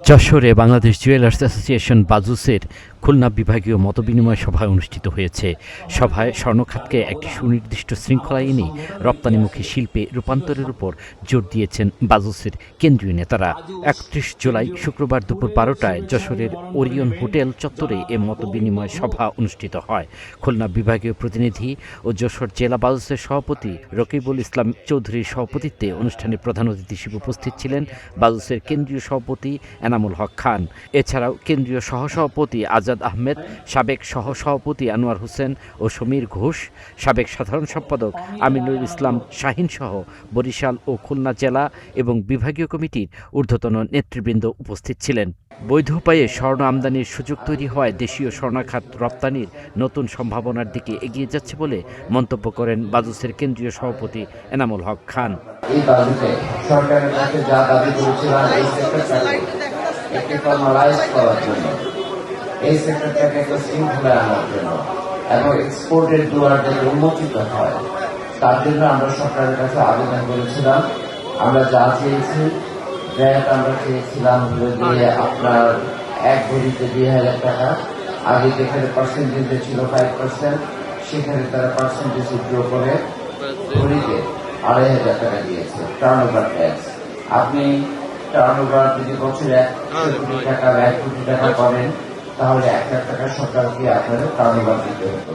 যশোরে Bangladesh jewellers association বাজুসের Khulna বিভাগীয় মতবিনিময় সভা অনুষ্ঠিত হয়েছে। সভায় স্বর্ণখাতকে একটি সুনির্দিষ্ট শৃঙ্খলায় এনে রপ্তানিমুখী শিল্পে রূপান্তরের উপর জোর দিয়েছেন বাজুসের কেন্দ্রীয় নেতারা। ৩১ জুলাই শুক্রবার দুপুর ১২টায় যশোরের ওরিয়ন হোটেল চত্বরে এ মতবিনিময় সভা অনুষ্ঠিত হয়। খুলনা বিভাগীয় প্রতিনিধি ও যশোর জেলা বাজুসের সভাপতি রকিবুল ইসলাম চৌধুরীর সভাপতিত্বে অনুষ্ঠানে প্রধান অতিথি হিসেবে উপস্থিত ছিলেন বাজুসের কেন্দ্রীয় সভাপতি এনামুল হক খান। এছাড়াও কেন্দ্রীয় সহসভাপতি আজাদ আহমেদ, সাবেক সহসভাপতি আনোয়ার হোসেন ও সমীর ঘোষ, সাবেক সাধারণ সম্পাদক আমিনুল ইসলাম শাহিন সহ বরিশাল ও খুলনা জেলা এবং বিভাগীয় কমিটির ঊর্ধ্বতন নেতৃবৃন্দ উপস্থিত ছিলেন। বৈধ উপায়ে স্বর্ণ আমদানির সুযোগ তৈরি হওয়ায় দেশীয় স্বর্ণখাত রপ্তানির নতুন সম্ভাবনার দিকে এগিয়ে যাচ্ছে বলে মন্তব্য করেন বাজুসের কেন্দ্রীয় সভাপতি এনামুল হক খান। এই বাজেটে সরকারের কাছে যা দাবি করেছিলাম এই সেক্টরটাকে একটি ফর্মালাইজ করার জন্য, এই সেক্টরটাকে একটা শৃঙ্খলায় আনার জন্য এবং এক্সপোর্টের দুয়ার যাতে উন্মোচিত হয় তার জন্য আমরা সরকারের কাছে আবেদন করেছিলাম। আমরা যা চেয়েছি ব্যাট আমরা চেয়েছিলাম দিয়ে আপনার এক ভরিতে ২,০০০ টাকা। আগে যেখানে পার্সেন্টেজে ছিল 5%, সেখানে তারা পার্সেন্টেজ উইথড্র করে ভরিতে ২,৫০০ টাকা দিয়েছে টার্নওভার ট্যাক্স। আপনি টার্নওভার যদি বছরে ১০০ কোটি টাকা ১ কোটি টাকা করেন তাহলে ১ লাখ টাকা সরকারকে আপনাদের টার্নওভার দিতে হতো।